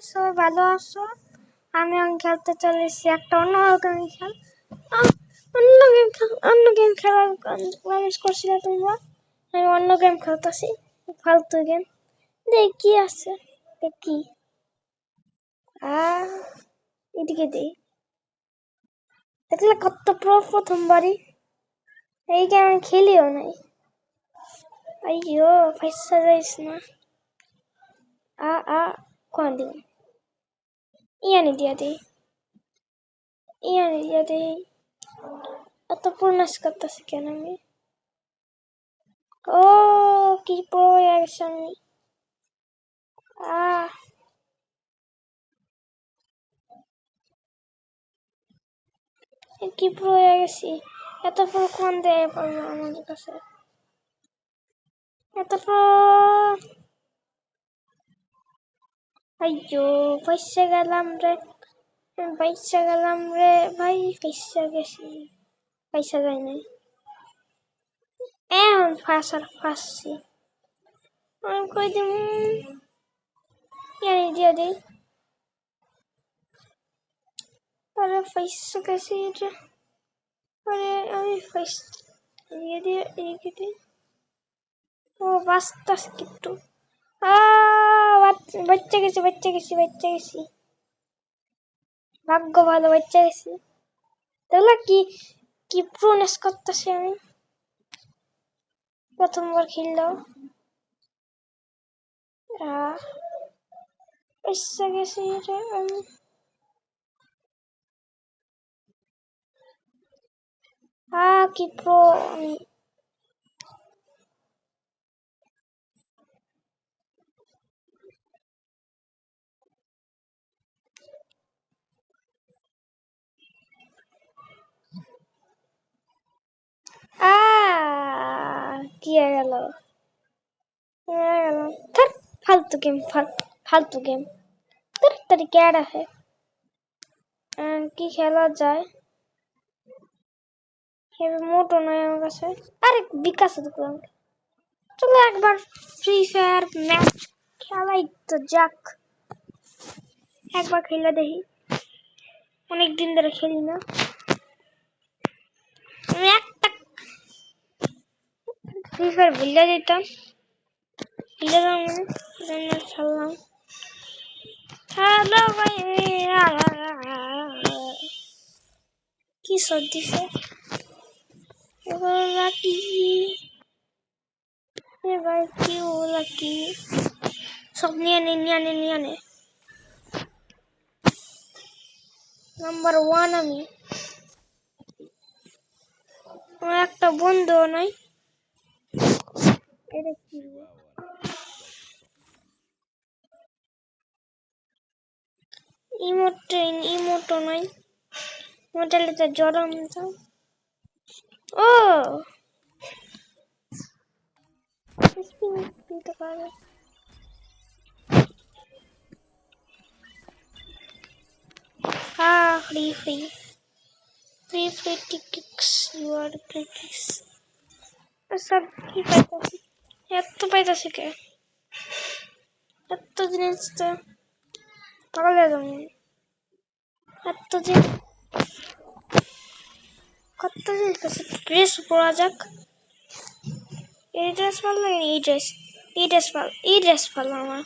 সবাই ভালো আছো? আমি খেলতে চলেছি একটা অন্য রকমের খেল। অন্য গেম খেলার মানুষ করছিল তোমরা। আমি অন্য গেম খেলতেছি, ফালতু গেম। দেখ কি আছে, কি এদিকে দেই। দেখলে কত প্রথমবারই এই গেম আমি খেলিও নাই। আইয়ো পয়সা যাইস না। কোন দিন ইয়ানি দিয়া দেই, ইয়ানি দিয়া দেই। এত পূর্ণাস করতেছি কেন আমি? ও কি প্রো গেছি আমি। কি প্রো গেছি। এত প্রো কোন দেয় পারবো আমাদের কাছে? এত প্রো। আইয়ো পয়সা গেলাম রে, পয়সা গেলাম রে ভাই, পয়সা গেছি। পয়সা যায় নাই এখন ফাঁসছি আমি কই দিম। ইয়ানি দিয়া দেই। আরে পয়সা গেছি রে। আরে আমি পয়সা দিয়ে দিয়ে এদিকে দিই। ও বাস্তাস একটু। বাচ্চা গেছি। ভাগ্য ভালো বাচ্চা গেছি। তাহলে কি প্রোনেস করতেছি আমি প্রথমবার খেললাম। পয়সা গেছি রে আমি। কি প্রো আমি। কি হয়ে গেল? ফালতু গেম তাড়াতাড়ি ক্যাড আছে। কি খেলা যায়? মোটো নয় আমার কাছে। আরে বিকাশ দেখলাম। চলো একবার ফ্রি ফায়ার ম্যাচ খেলাই তো যাক। একবার খেলে দেখি, অনেকদিন ধরে খেলি না। আমি একটা ফ্রি ফায়ার ভুলে যেতাম, খেললাম। হ্যালো ভাই, কি সর্দি লাকি ভাই, কি লাকি সব নিয়ে নে। নাম্বার 1 আমি। আমার একটা বন্ধু নাই। এটা কি ইমোটো নাই। মোটালে তো জরম তো। ও দিতে পারে। free tickets, you are critics. সব কি পাইতাছি, এত পাইতাছি কে? এত জিনিস তো পাগল হয়ে যাবো। এত জিনিস, কত জিনিস আছে। ড্রেস পরা যাক। এই ড্রেস ভালো লাগে, এই ড্রেস ভালো আমার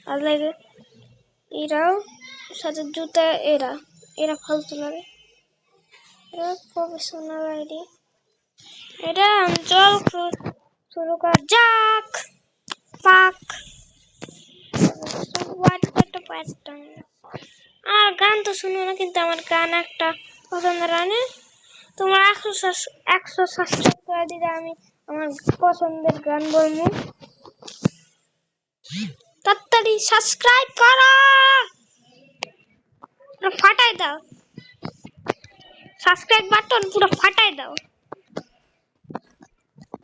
ভালো লাগে। এরাও সাথে জুতা, এরা ফালতু লাগে। এরা প্রফেশনাল আইডি। এটা অঞ্চল শুরু করা যাক। পাক আর গান তো শুনো না, কিন্তু আমার গান একটা পছন্দের গানে তোমরা 100 সাবস্ক্রাইব করে দিলে আমি আমার পছন্দের গান বলবো। তাড়াতাড়ি সাবস্ক্রাইব করো, ফাটাই দাও সাবস্ক্রাইব বাটন, পুরো ফাটাই দাও।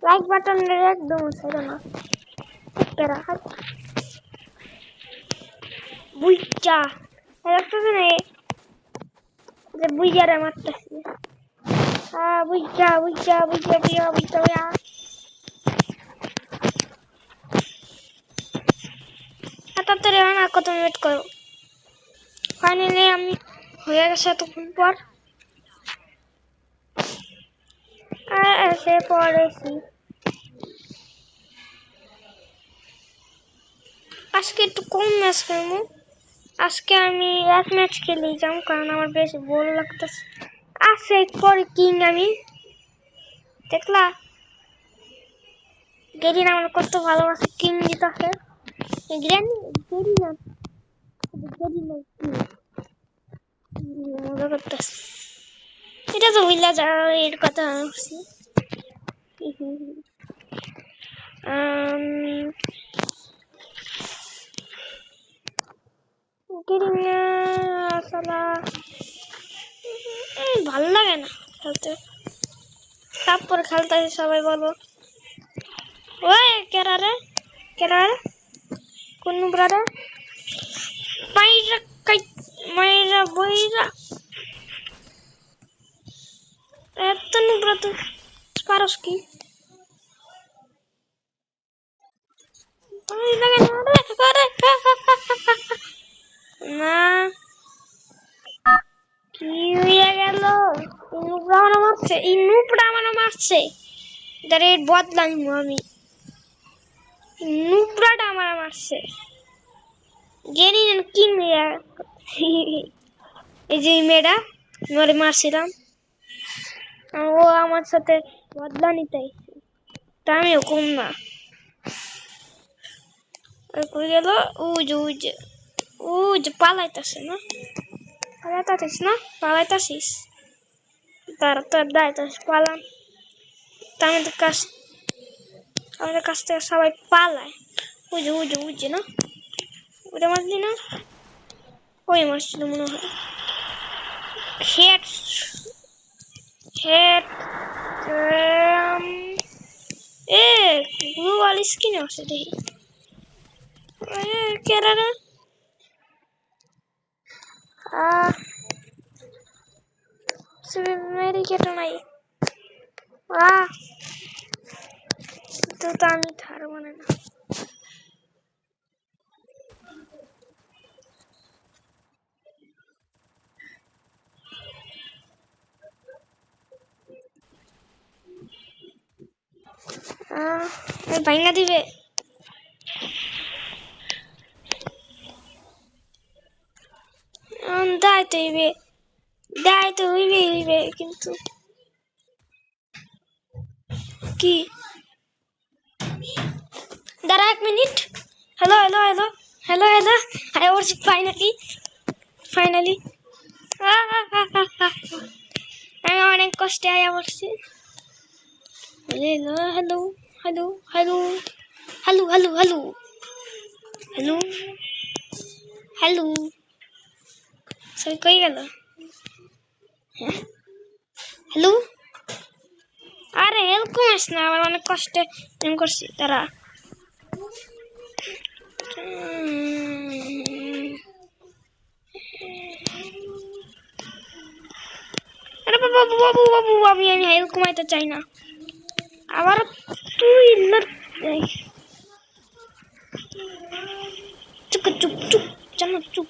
লাইক বাটন একদম ছেড়ো না। বুইচা যে বুইয়ারে মারতেছি। বুইচা এত তাড়াতাড়ি না কত ওয়েট করো ফাইনালি আমি হয়ে গেছে এতক্ষণ পর এসে পড়েছি আজকে একটু কম ম্যাচ খেলবো আজকে আমি এক ম্যাচ খেলেই যাম কারণ আমার বেশ বোর লাগতেছে আছে পরে কিং আমি দেখলা গেরিন আমার কত ভালোবাসে কিং দিতেছে মজা করতেছে এটা তো বুঝলা এর কথা বলছি ভালো লাগে না খেলতে তারপর খেলতে সবাই বলবো ওই কেরারে কোন ব্রাদার মাইরা বইরা এত নুব্রা তুই পারস কি না কি হয়ে গেল নুবরা আমার মারছে বদলাম আমি নুবরাটা আমার মারছে গেরি কি এই যে মেয়েটা মরে মারছিলাম ও আমার সাথে বদলা নিতে তা আমিও কম না কই গেল উজ পালাইতাছে না পালাইতাছিস তার তোর দায়িত্ব পালাম তা আমাদের কাছ থেকে সবাই পালায় উজে না ওটা মারলি না ওই মারছিল মনে হয় হেড ব্লু ওয়াল স্কিন আছে দেখি কেরারে মেরি কেটো নাই তো আমি থার মানে না ভাইঙ্গা দিবে দায়িত্ব হইবে কিন্তু কি দাঁড়া 1 minute hello I was finally আমি অনেক কষ্টে আয়া পড়ছি হ্যালো সবাই কই গেল হ্যালো আরে হেল্প করিস না আমার অনেক কষ্টে এম করছি তারা আরে বাবু আমি হেল্প কমাইতে চাই না আবার তুই চুপ জানো চুপ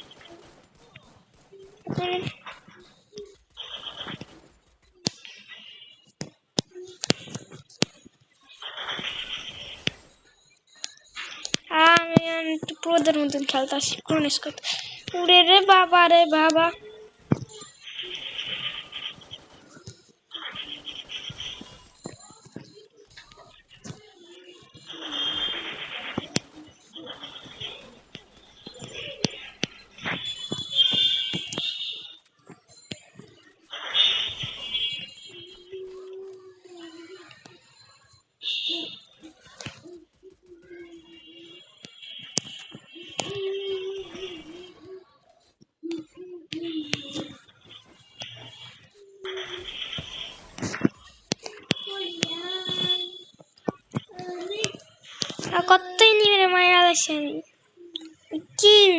আমি প্রদের মতন খেলতে আসি কোন উড়ে রে বাবা কতই নিবে মায়া আসেন king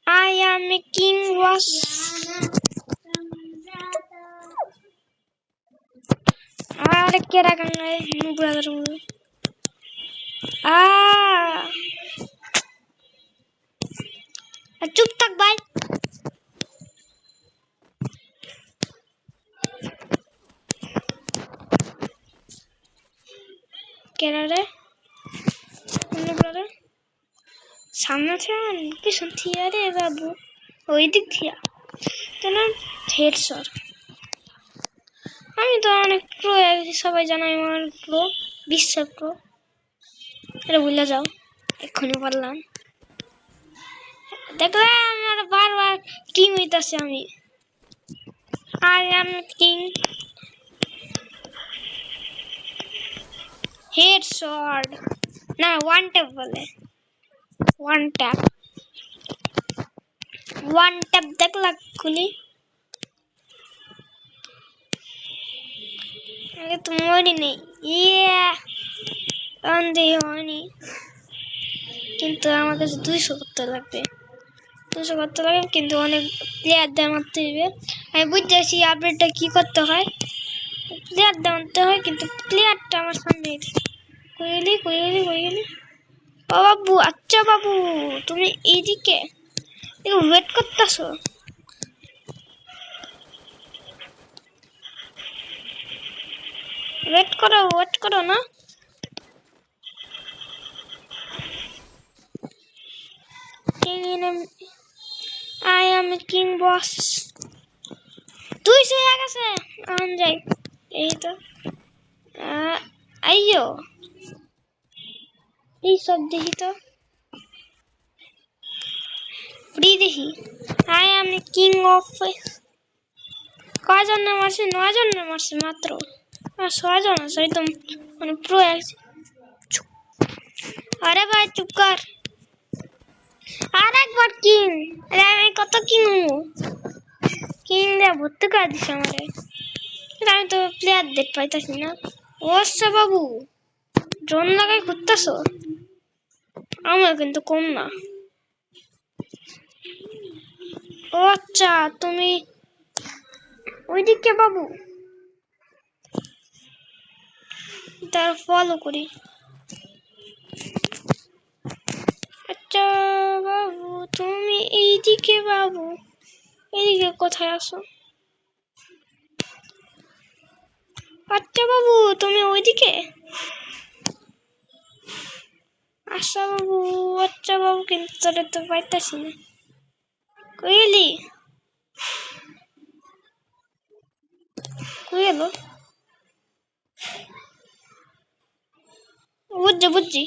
I am a king was আর কেরা গাঙ্গায় নুবরাদের মধ্যে চুপ থাক ভাই। কেরারে সামনে পিছন থিয়া রে বাবু, ওই দিক থিয়া হেড সর। আমি তো অনেক প্রো, সবাই জানে আমার প্রো, বিশ্বের প্রো। এটা ভুলে যাও, এক্ষুনি বললাম। দেখলে আমার বারবার কিং হইতাছে আমি। I am king. Head shot না, ওয়ান ট্যাপ বলে, ওয়ান ট্যাপ। ওয়ান ট্যাপ দেখলা খুলি। আগে তো মরি নেই, ইয়ে অন্ধে হয়নি। কিন্তু আমার কাছে 200 করতে লাগবে, 200 করতে লাগবে, কিন্তু অনেক প্লেয়ার দিয়ে মারতে হবে। আমি বুঝতেছি আপডেটটা কি করতে হয়, প্লেয়ার দিয়ে মারতে হয়, কিন্তু প্লেয়ারটা আমার সামনে। কই গেলি ও বাবু? আচ্ছা বাবু, তুমি এইদিকে ওয়েট করতেছো? ওয়েট করো না। I am king boss. তুই হয়ে গেছে আন যাই। এই তো আইয়ো এই সব দেখি তো, ফ্রি দেখি। I am king of, কয়জন মারছে? 9 জন মারছে মাত্র, আর 6 জন আছে একদম মানে প্রো আছে। আরে ভাই চুপ কর, আর একবার কিং। আরে আমি কত কিং দিয়ে ভর্তি করে দিছে আমারে, আমি তো প্লেয়ার দেখ পাইতাছি না। ও আচ্ছা বাবু, ড্রোন লাগাই ঘুরতেছো? আমার কিন্তু কম না। ও আচ্ছা, তুমি ওইদিকে বাবু, তার ফলো করি। আচ্ছা বাবু, তুমি এইদিকে বাবু, এইদিকে কোথায় আসো? আচ্ছা বাবু, তুমি ওইদিকে। আচ্ছা বাবু, আচ্ছা বাবু, কিন্তু তোরে তো পাইতাছি না। কই এলি? কই এলো? বুঝছি,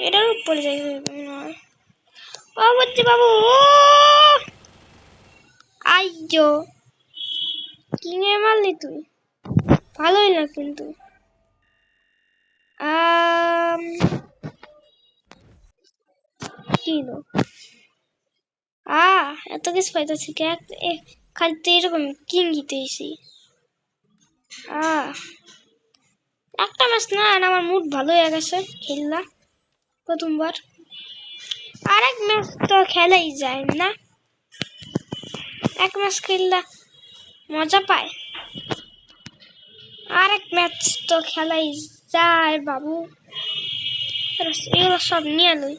এটার উপরে যাই। ও বুঝছি বাবু, আইয়ো কি নিয়ে মারলি তুই? ভালোই না কিন্তু। কি হলো? এত কিছু পাইতেছি খালি তো এরকম কিং দিতেছি। একটা ম্যাচ না, আমার মুড ভালো হয়ে গেছে খেললা প্রথমবার। আরেক ম্যাচ তো খেলাই যায় না, এক ম্যাচ খেললা মজা পায়, আরেক ম্যাচ তো খেলাই যায় বাবু। এগুলো সব নিয়ে লই।